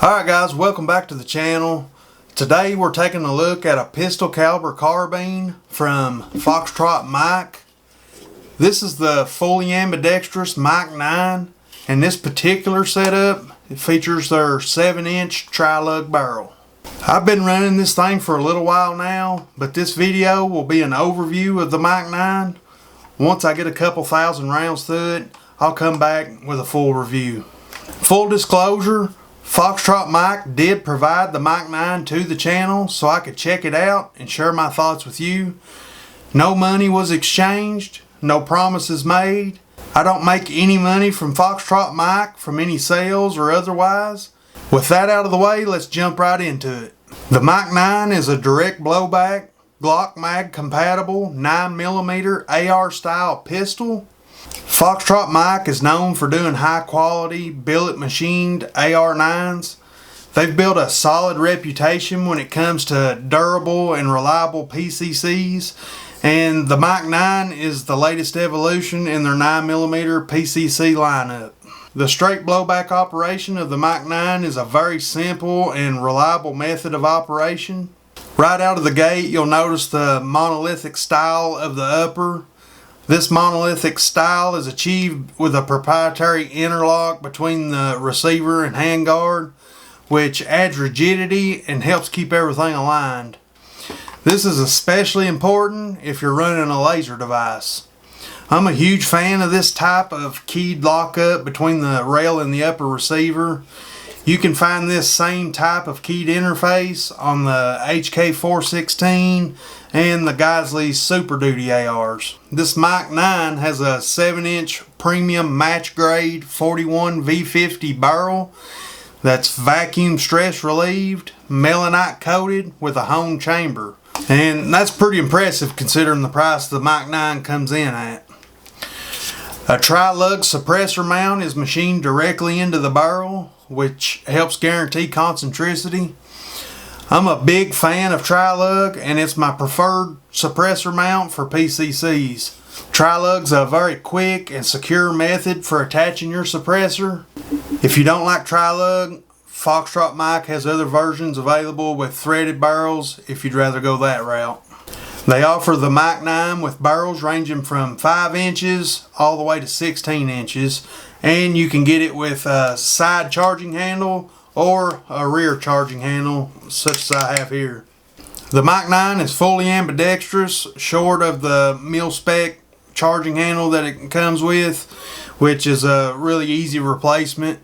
Alright guys, welcome back to the channel. Today we're taking a look at a pistol caliber carbine from Foxtrot Mike. This is the fully ambidextrous Mike 9, and this particular setup features their 7-inch tri-lug barrel. I've been running this thing for a little while now, but this video will be an overview of the Mike 9. Once I get a couple thousand rounds through it, I'll come back with a full review. Full disclosure, Foxtrot Mike did provide the Mike 9 to the channel so I could check it out and share my thoughts with you. No money was exchanged, no promises made. I don't make any money from Foxtrot Mike from any sales or otherwise. With that out of the way, let's jump right into it. The Mike 9 is a direct blowback, Glock mag compatible 9mm AR style pistol. Foxtrot Mike is known for doing high quality billet machined AR9s. They've built a solid reputation when it comes to durable and reliable PCCs, and the Mike 9 is the latest evolution in their 9mm PCC lineup. The straight blowback operation of the Mike 9 is a very simple and reliable method of operation. Right out of the gate, you'll notice the monolithic style of the upper. This monolithic style is achieved with a proprietary interlock between the receiver and handguard, which adds rigidity and helps keep everything aligned. This is especially important if you're running a laser device. I'm a huge fan of this type of keyed lockup between the rail and the upper receiver. You can find this same type of keyed interface on the HK416 and the Geisley Super Duty ARs. This Mike 9 has a 7-inch premium match grade 41 V50 barrel that's vacuum stress relieved, melanite coated with a honed chamber. And that's pretty impressive considering the price the Mike 9 comes in at. A tri-lug suppressor mount is machined directly into the barrel, which helps guarantee concentricity. I'm a big fan of tri-lug, and it's my preferred suppressor mount for PCCs. Tri-lug's a very quick and secure method for attaching your suppressor. If you don't like tri-lug, Foxtrot Mike has other versions available with threaded barrels if you'd rather go that route. They offer the Mike 9 with barrels ranging from 5 inches all the way to 16 inches, and you can get it with a side charging handle or a rear charging handle such as I have here. The Mike 9 is fully ambidextrous, short of the mil-spec charging handle that it comes with, which is a really easy replacement.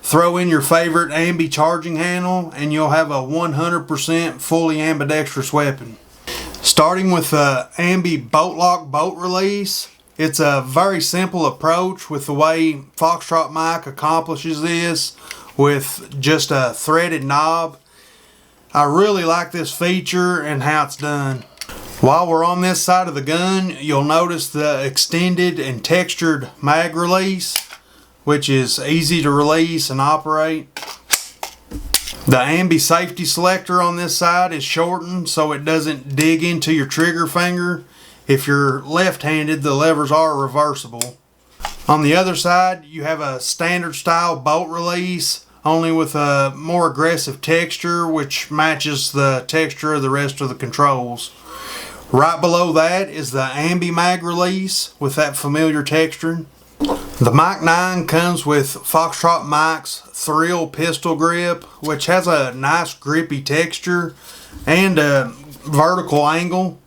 Throw in your favorite ambi charging handle and you'll have a 100% fully ambidextrous weapon. Starting with the ambi bolt lock bolt release, it's a very simple approach with the way Foxtrot Mike accomplishes this with just a threaded knob. I really like this feature and how it's done. While we're on this side of the gun, you'll notice the extended and textured mag release, which is easy to release and operate. The ambi safety selector on this side is shortened so it doesn't dig into your trigger finger. If you're left-handed, the levers are reversible. On the other side, you have a standard style bolt release, only with a more aggressive texture, which matches the texture of the rest of the controls. Right below that is the ambi mag release with that familiar texture. The Mike 9 comes with Foxtrot Mike's Thrill pistol grip, which has a nice grippy texture and a vertical angle.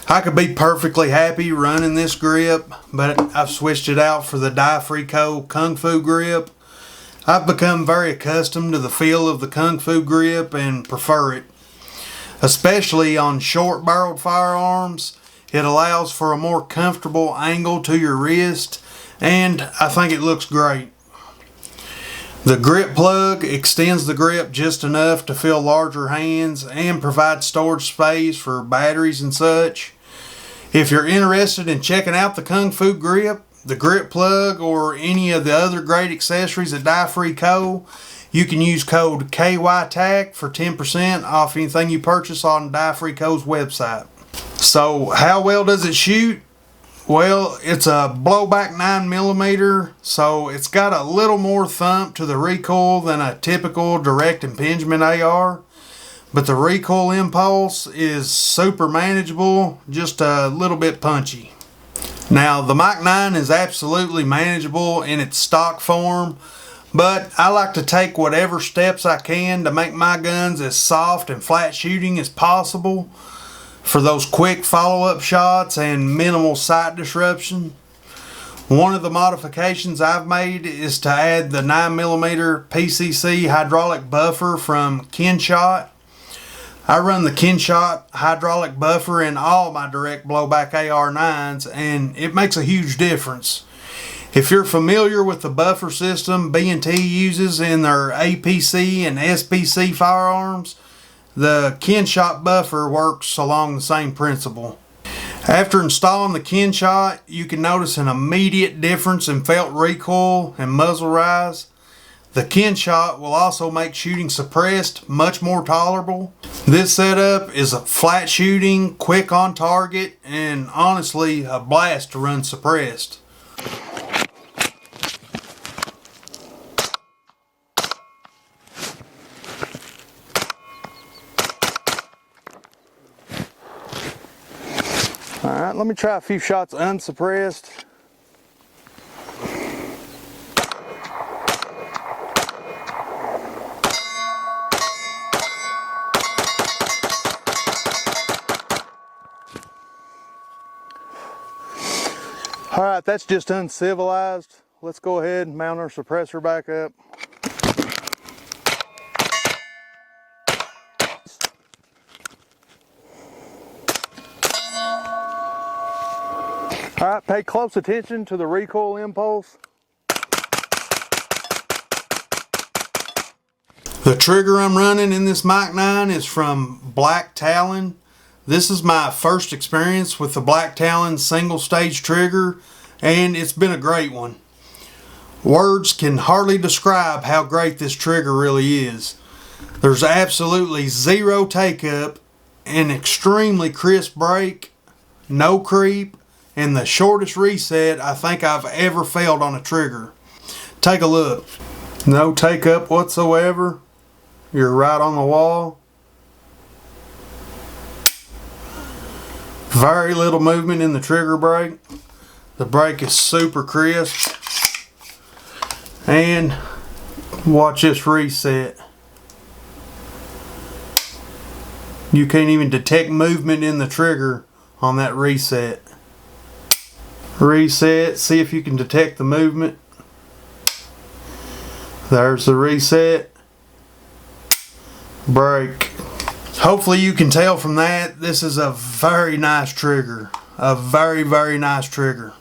I could be perfectly happy running this grip, but I've switched it out for the Die-Free-Co Kung Fu grip. I've become very accustomed to the feel of the Kung Fu grip and prefer it. Especially on short-barreled firearms, it allows for a more comfortable angle to your wrist, and I think it looks great. The grip plug extends the grip just enough to fill larger hands and provide storage space for batteries and such. If you're interested in checking out the Kung Fu grip, the grip plug, or any of the other great accessories at Die-Free-Co, you can use code KYTAC for 10% off anything you purchase on Die-Free-Co's website. So how well does it shoot? Well, it's a blowback 9mm, so it's got a little more thump to the recoil than a typical direct impingement AR. But the recoil impulse is super manageable, just a little bit punchy. Now, the Mike 9 is absolutely manageable in its stock form, but I like to take whatever steps I can to make my guns as soft and flat shooting as possible for those quick follow-up shots and minimal sight disruption. One of the modifications I've made is to add the 9mm PCC hydraulic buffer from Kynshot. I run the Kynshot hydraulic buffer in all my direct blowback AR9s, and it makes a huge difference. If you're familiar with the buffer system B&T uses in their APC and SPC firearms, the Kynshot Buffer works along the same principle. After installing the Kynshot, you can notice an immediate difference in felt recoil and muzzle rise. The Kynshot will also make shooting suppressed much more tolerable. This setup is a flat shooting, quick on target, and honestly a blast to run suppressed. Alright, let me try a few shots unsuppressed. Alright, that's just uncivilized. Let's go ahead and mount our suppressor back up. Alright, pay close attention to the recoil impulse. The trigger I'm running in this Mike 9 is from Black Talon. This is my first experience with the Black Talon single stage trigger, and it's been a great one. Words can hardly describe how great this trigger really is. There's absolutely zero take up, an extremely crisp break, no creep, and the shortest reset I think I've ever felt on a trigger. Take a look. No take up whatsoever. You're right on the wall. Very little movement in the trigger brake. The brake is super crisp. And watch this reset. You can't even detect movement in the trigger on that reset. Reset, see if you can detect the movement. There's the reset. Brake. Hopefully you can tell from that this is a very nice trigger. A very, very nice trigger.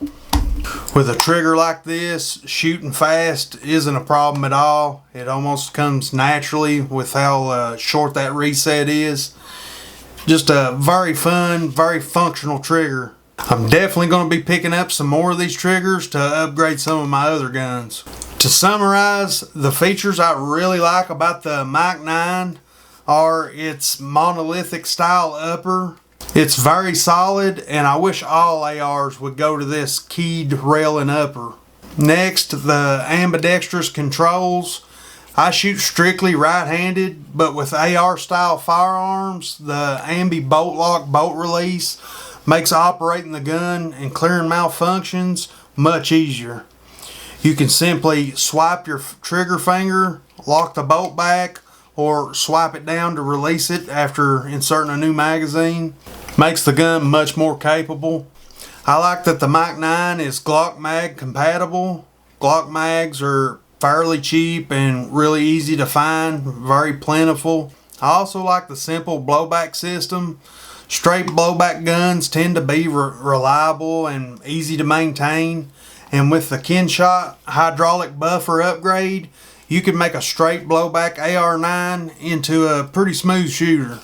With a trigger like this, shooting fast isn't a problem at all. It almost comes naturally with how short that reset is. Just a very fun, very functional trigger. I'm definitely going to be picking up some more of these triggers to upgrade some of my other guns. To summarize, the features I really like about the Mike 9 are its monolithic style upper. It's very solid, and I wish all ARs would go to this keyed rail and upper. Next, the ambidextrous controls. I shoot strictly right-handed, but with AR style firearms, the ambi bolt lock bolt release makes operating the gun and clearing malfunctions much easier. You can simply swipe your trigger finger, lock the bolt back, or swipe it down to release it after inserting a new magazine. Makes the gun much more capable. I like that the Mike 9 is Glock mag compatible. Glock mags are fairly cheap and really easy to find, very plentiful. I also like the simple blowback system. Straight blowback guns tend to be reliable and easy to maintain, and with the Kynshot hydraulic buffer upgrade, you can make a straight blowback AR9 into a pretty smooth shooter.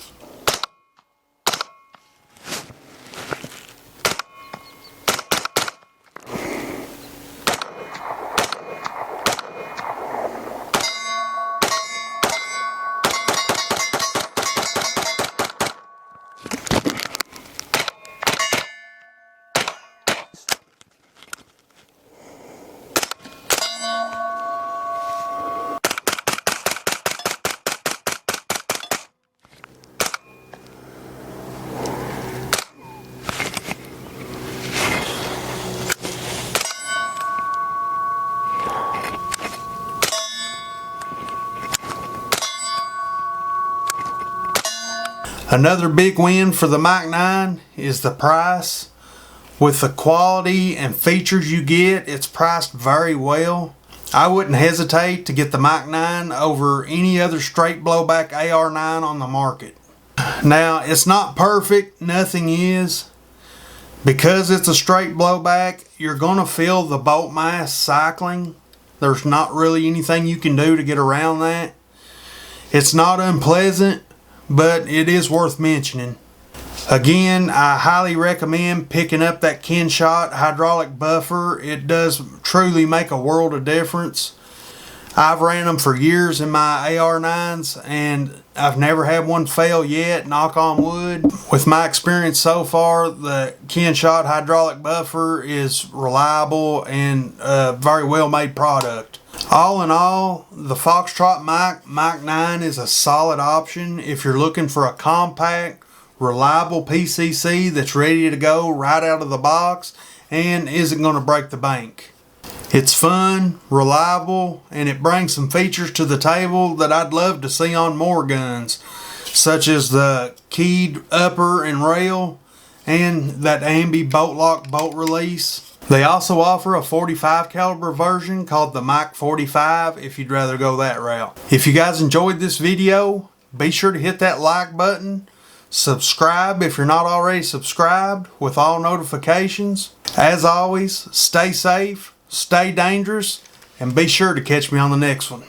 Another big win for the Mike-9 is the price. With the quality and features you get, it's priced very well. I wouldn't hesitate to get the Mike-9 over any other straight blowback AR9 on the market. Now, it's not perfect, nothing is. Because it's a straight blowback, you're going to feel the bolt mass cycling. There's not really anything you can do to get around that. It's not unpleasant, but it is worth mentioning. Again, I highly recommend picking up that Kynshot hydraulic buffer. It does truly make a world of difference. I've ran them for years in my AR9s and I've never had one fail yet, knock on wood. With my experience so far, the Kynshot hydraulic buffer is reliable and a very well made product. All in all, the Foxtrot Mike Mike-9 is a solid option if you're looking for a compact, reliable PCC that's ready to go right out of the box and isn't going to break the bank. It's fun, reliable, and it brings some features to the table that I'd love to see on more guns, such as the keyed upper and rail and that ambi bolt lock bolt release. They also offer a 45 caliber version called the Mike 45 if you'd rather go that route. If you guys enjoyed this video, be sure to hit that like button. Subscribe if you're not already subscribed with all notifications. As always, stay safe, stay dangerous, and be sure to catch me on the next one.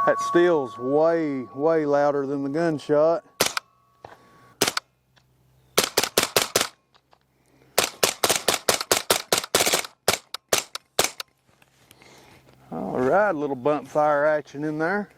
That steel's way louder than the gunshot. All right, a little bump fire action in there.